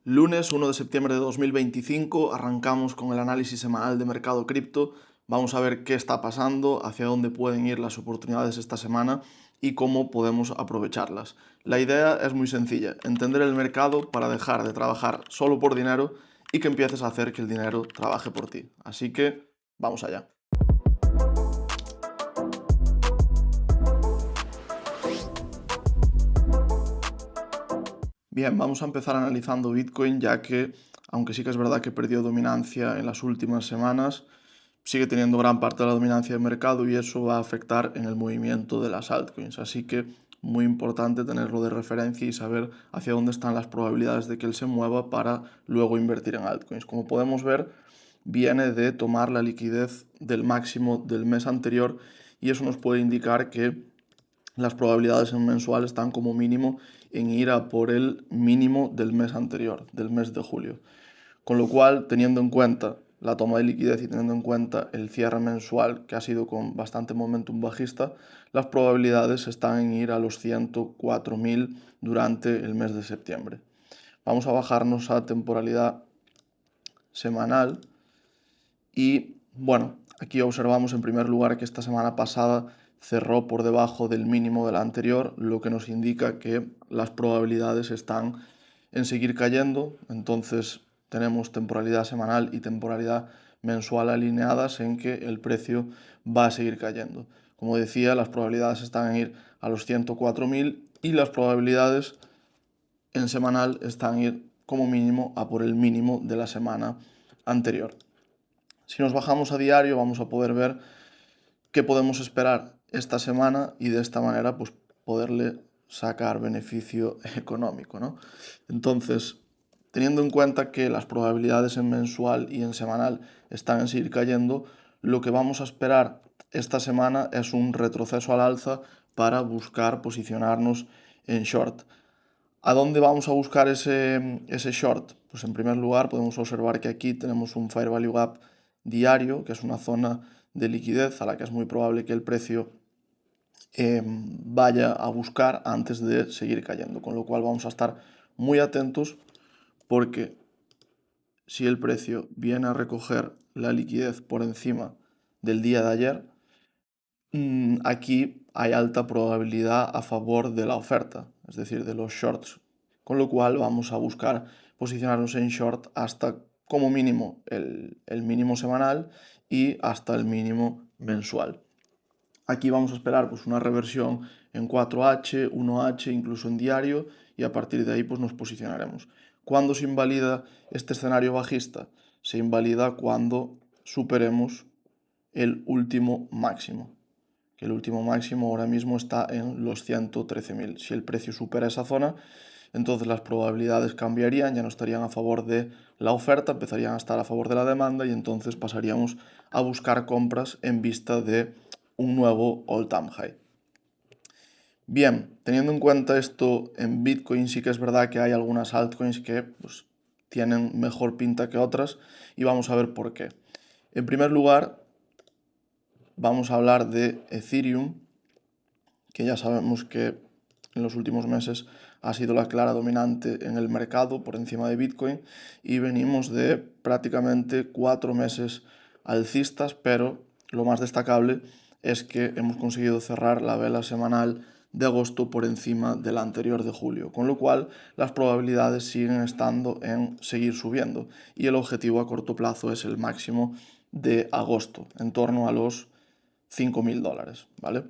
Lunes 1 de septiembre de 2025 arrancamos con el análisis semanal de mercado cripto. Vamos a ver qué está pasando, hacia dónde pueden ir las oportunidades esta semana y cómo podemos aprovecharlas. La idea es muy sencilla, entender el mercado para dejar de trabajar solo por dinero y que empieces a hacer que el dinero trabaje por ti. Así que vamos allá. Bien, vamos a empezar analizando Bitcoin, ya que, aunque sí que es verdad que perdió dominancia en las últimas semanas, sigue teniendo gran parte de la dominancia del mercado y eso va a afectar en el movimiento de las altcoins. Así que muy importante tenerlo de referencia y saber hacia dónde están las probabilidades de que él se mueva para luego invertir en altcoins. Como podemos ver, viene de tomar la liquidez del máximo del mes anterior y eso nos puede indicar que las probabilidades en mensual están como mínimo en ir a por el mínimo del mes anterior, del mes de julio. Con lo cual, teniendo en cuenta la toma de liquidez y teniendo en cuenta el cierre mensual, que ha sido con bastante momentum bajista, las probabilidades están en ir a los 104.000 durante el mes de septiembre. Vamos a bajarnos a temporalidad semanal y, bueno, aquí observamos en primer lugar que esta semana pasada cerró por debajo del mínimo de la anterior, lo que nos indica que las probabilidades están en seguir cayendo. Entonces tenemos temporalidad semanal y temporalidad mensual alineadas en que el precio va a seguir cayendo. Como decía, las probabilidades están en ir a los 104.000 y las probabilidades en semanal están en ir como mínimo a por el mínimo de la semana anterior. Si nos bajamos a diario vamos a poder ver qué podemos esperar esta semana y de esta manera pues poderle sacar beneficio económico, ¿no? Entonces, teniendo en cuenta que las probabilidades en mensual y en semanal están en seguir cayendo, lo que vamos a esperar esta semana es un retroceso al alza para buscar posicionarnos en short. ¿A dónde vamos a buscar ese short? Pues en primer lugar podemos observar que aquí tenemos un Fair Value Gap diario, que es una zona de liquidez a la que es muy probable que el precio vaya a buscar antes de seguir cayendo. Con lo cual vamos a estar muy atentos porque si el precio viene a recoger la liquidez por encima del día de ayer, aquí hay alta probabilidad a favor de la oferta, es decir, de los shorts. Con lo cual vamos a buscar posicionarnos en short hasta como mínimo el mínimo semanal y hasta el mínimo mensual. Aquí vamos a esperar pues, una reversión en 4H, 1H, incluso en diario y a partir de ahí pues, nos posicionaremos. ¿Cuándo se invalida este escenario bajista? Se invalida cuando superemos el último máximo, que el último máximo ahora mismo está en los 113.000. Si el precio supera esa zona, entonces las probabilidades cambiarían, ya no estarían a favor de la oferta, empezarían a estar a favor de la demanda y entonces pasaríamos a buscar compras en vista de un nuevo all-time high. Bien, teniendo en cuenta esto, en Bitcoin sí que es verdad que hay algunas altcoins que pues, tienen mejor pinta que otras y vamos a ver por qué. En primer lugar, vamos a hablar de Ethereum, que ya sabemos que en los últimos meses ha sido la clara dominante en el mercado por encima de Bitcoin y venimos de prácticamente 4 meses alcistas, pero lo más destacable es que hemos conseguido cerrar la vela semanal de agosto por encima de la anterior de julio, con lo cual las probabilidades siguen estando en seguir subiendo y el objetivo a corto plazo es el máximo de agosto, en torno a los $5.000, ¿vale?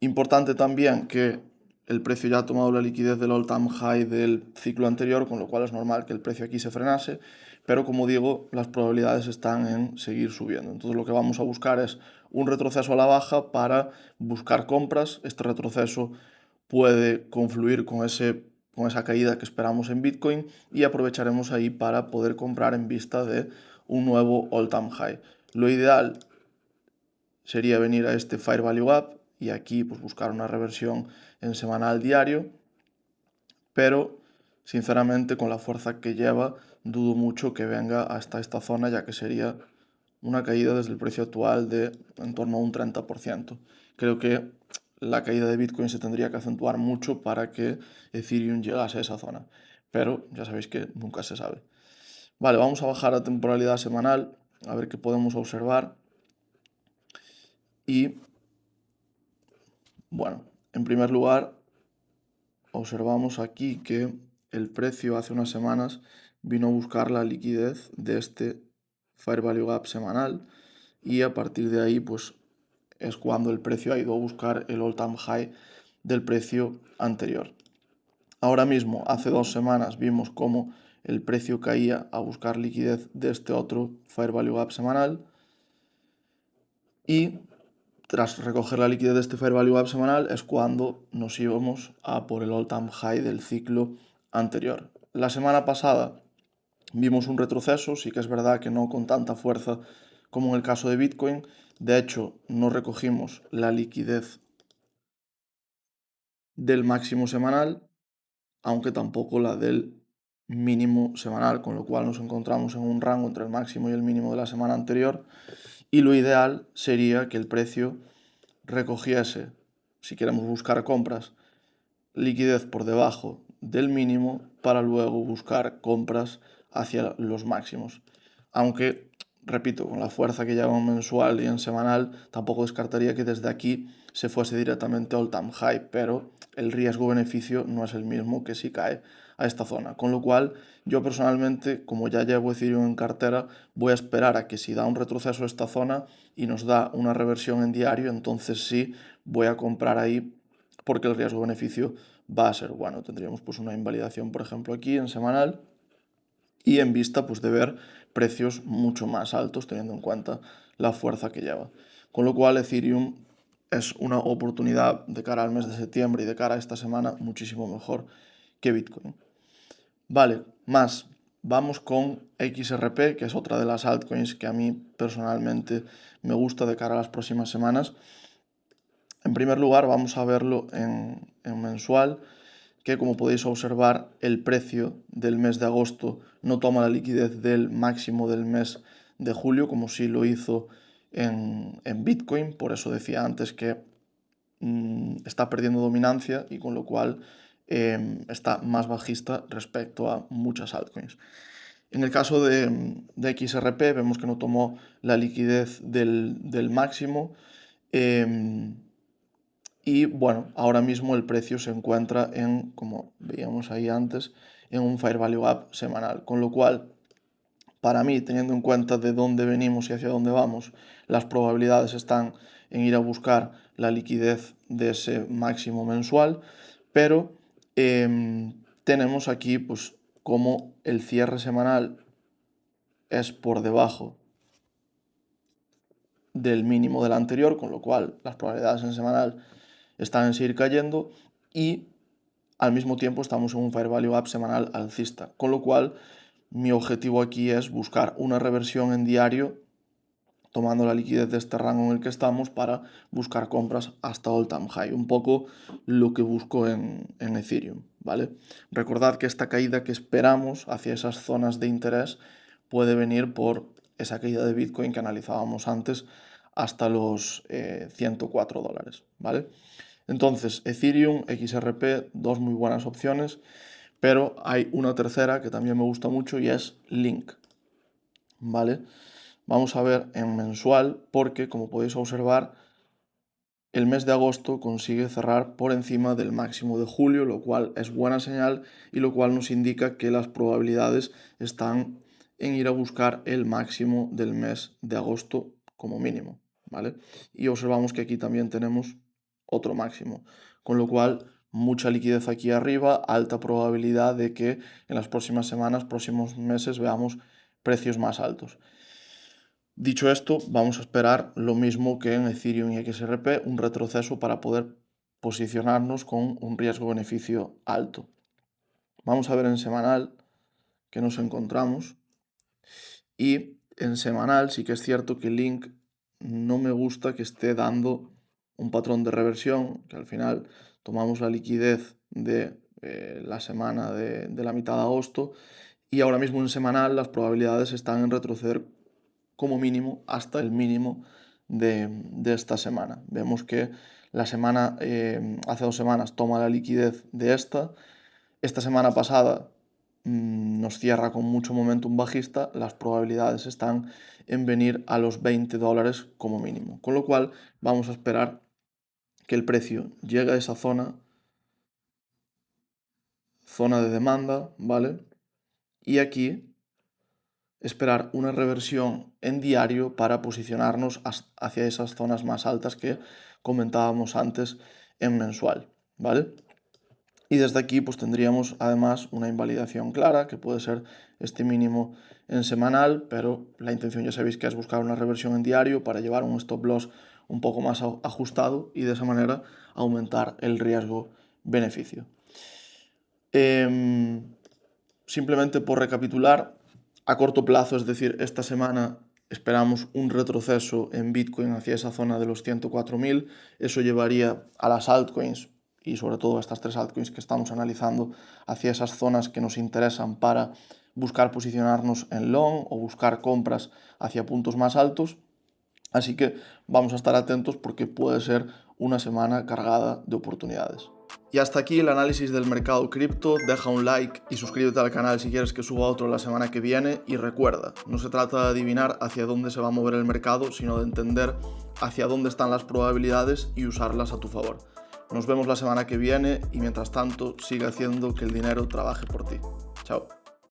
Importante también que el precio ya ha tomado la liquidez del all-time high del ciclo anterior, con lo cual es normal que el precio aquí se frenase, pero como digo, las probabilidades están en seguir subiendo. Entonces lo que vamos a buscar es un retroceso a la baja para buscar compras. Este retroceso puede confluir con esa caída que esperamos en Bitcoin y aprovecharemos ahí para poder comprar en vista de un nuevo all-time high. Lo ideal sería venir a este Fair Value Gap y aquí pues, buscar una reversión en semanal diario, pero sinceramente con la fuerza que lleva dudo mucho que venga hasta esta zona, ya que sería una caída desde el precio actual de en torno a un 30%. Creo que la caída de Bitcoin se tendría que acentuar mucho para que Ethereum llegase a esa zona. pero ya sabéis que nunca se sabe. Vale, vamos a bajar a temporalidad semanal, a ver qué podemos observar. Y, bueno, en primer lugar, observamos aquí que el precio hace unas semanas vino a buscar la liquidez de este Fair Value Gap semanal y a partir de ahí pues es cuando el precio ha ido a buscar el all-time high del precio anterior. Ahora mismo, hace 2 semanas, vimos cómo el precio caía a buscar liquidez de este otro Fair Value Gap semanal y tras recoger la liquidez de este Fair Value Gap semanal es cuando nos íbamos a por el all-time high del ciclo anterior. La semana pasada vimos un retroceso, sí que es verdad que no con tanta fuerza como en el caso de Bitcoin. De hecho, no recogimos la liquidez del máximo semanal, aunque tampoco la del mínimo semanal, con lo cual nos encontramos en un rango entre el máximo y el mínimo de la semana anterior. Y lo ideal sería que el precio recogiese, si queremos buscar compras, liquidez por debajo del mínimo para luego buscar compras hacia los máximos. Aunque, repito, con la fuerza que lleva en mensual y en semanal, tampoco descartaría que desde aquí se fuese directamente all time high, pero el riesgo-beneficio no es el mismo que si cae a esta zona. Con lo cual, yo personalmente, como ya llevo Ethereum en cartera, voy a esperar a que si da un retroceso a esta zona y nos da una reversión en diario, entonces sí voy a comprar ahí porque el riesgo-beneficio va a ser bueno. Tendríamos pues una invalidación, por ejemplo, aquí en semanal y en vista pues de ver precios mucho más altos teniendo en cuenta la fuerza que lleva. Con lo cual Ethereum es una oportunidad de cara al mes de septiembre y de cara a esta semana muchísimo mejor que Bitcoin. Vale, más. Vamos con XRP, que es otra de las altcoins que a mí personalmente me gusta de cara a las próximas semanas. En primer lugar, vamos a verlo en mensual, que como podéis observar, el precio del mes de agosto no toma la liquidez del máximo del mes de julio, como sí lo hizo en Bitcoin. Por eso decía antes que está perdiendo dominancia y con lo cual está más bajista respecto a muchas altcoins. En el caso de XRP vemos que no tomó la liquidez del máximo. Y bueno, ahora mismo el precio se encuentra en, como veíamos ahí antes, en un Fair Value Gap semanal. Con lo cual, para mí, teniendo en cuenta de dónde venimos y hacia dónde vamos, las probabilidades están en ir a buscar la liquidez de ese máximo mensual. Pero tenemos aquí, pues, como el cierre semanal es por debajo del mínimo del anterior, con lo cual las probabilidades en semanal están en seguir cayendo y al mismo tiempo estamos en un Fair Value Gap semanal alcista, con lo cual mi objetivo aquí es buscar una reversión en diario tomando la liquidez de este rango en el que estamos para buscar compras hasta all time high, un poco lo que busco en Ethereum, ¿vale? Recordad que esta caída que esperamos hacia esas zonas de interés puede venir por esa caída de Bitcoin que analizábamos antes hasta los $104, ¿vale? Entonces, Ethereum, XRP, dos muy buenas opciones, pero hay una tercera que también me gusta mucho y es Link, ¿vale? Vamos a ver en mensual porque, como podéis observar, el mes de agosto consigue cerrar por encima del máximo de julio, lo cual es buena señal y lo cual nos indica que las probabilidades están en ir a buscar el máximo del mes de agosto como mínimo, ¿vale? Y observamos que aquí también tenemos otro máximo, con lo cual mucha liquidez aquí arriba, alta probabilidad de que en las próximas semanas, próximos meses veamos precios más altos. Dicho esto, vamos a esperar lo mismo que en Ethereum y XRP, un retroceso para poder posicionarnos con un riesgo-beneficio alto. Vamos a ver en semanal que nos encontramos. Y en semanal sí que es cierto que Link no me gusta que esté dando un patrón de reversión, que al final tomamos la liquidez de la semana de la mitad de agosto y ahora mismo en semanal las probabilidades están en retroceder como mínimo hasta el mínimo de esta semana. Vemos que la hace 2 semanas toma la liquidez de esta semana pasada nos cierra con mucho momentum bajista, las probabilidades están en venir a los $20 como mínimo. Con lo cual vamos a esperar que el precio llegue a esa zona de demanda, ¿vale? Y aquí esperar una reversión en diario para posicionarnos hacia esas zonas más altas que comentábamos antes en mensual, ¿vale? Y desde aquí pues tendríamos además una invalidación clara, que puede ser este mínimo en semanal, pero la intención ya sabéis que es buscar una reversión en diario para llevar un stop loss un poco más ajustado y de esa manera aumentar el riesgo-beneficio. Simplemente por recapitular, a corto plazo, es decir, esta semana esperamos un retroceso en Bitcoin hacia esa zona de los 104.000. Eso llevaría a las altcoins y sobre todo a estas 3 altcoins que estamos analizando hacia esas zonas que nos interesan para buscar posicionarnos en long o buscar compras hacia puntos más altos. Así que vamos a estar atentos porque puede ser una semana cargada de oportunidades. Y hasta aquí el análisis del mercado cripto. Deja un like y suscríbete al canal si quieres que suba otro la semana que viene. Y recuerda, no se trata de adivinar hacia dónde se va a mover el mercado, sino de entender hacia dónde están las probabilidades y usarlas a tu favor. Nos vemos la semana que viene y mientras tanto sigue haciendo que el dinero trabaje por ti. Chao.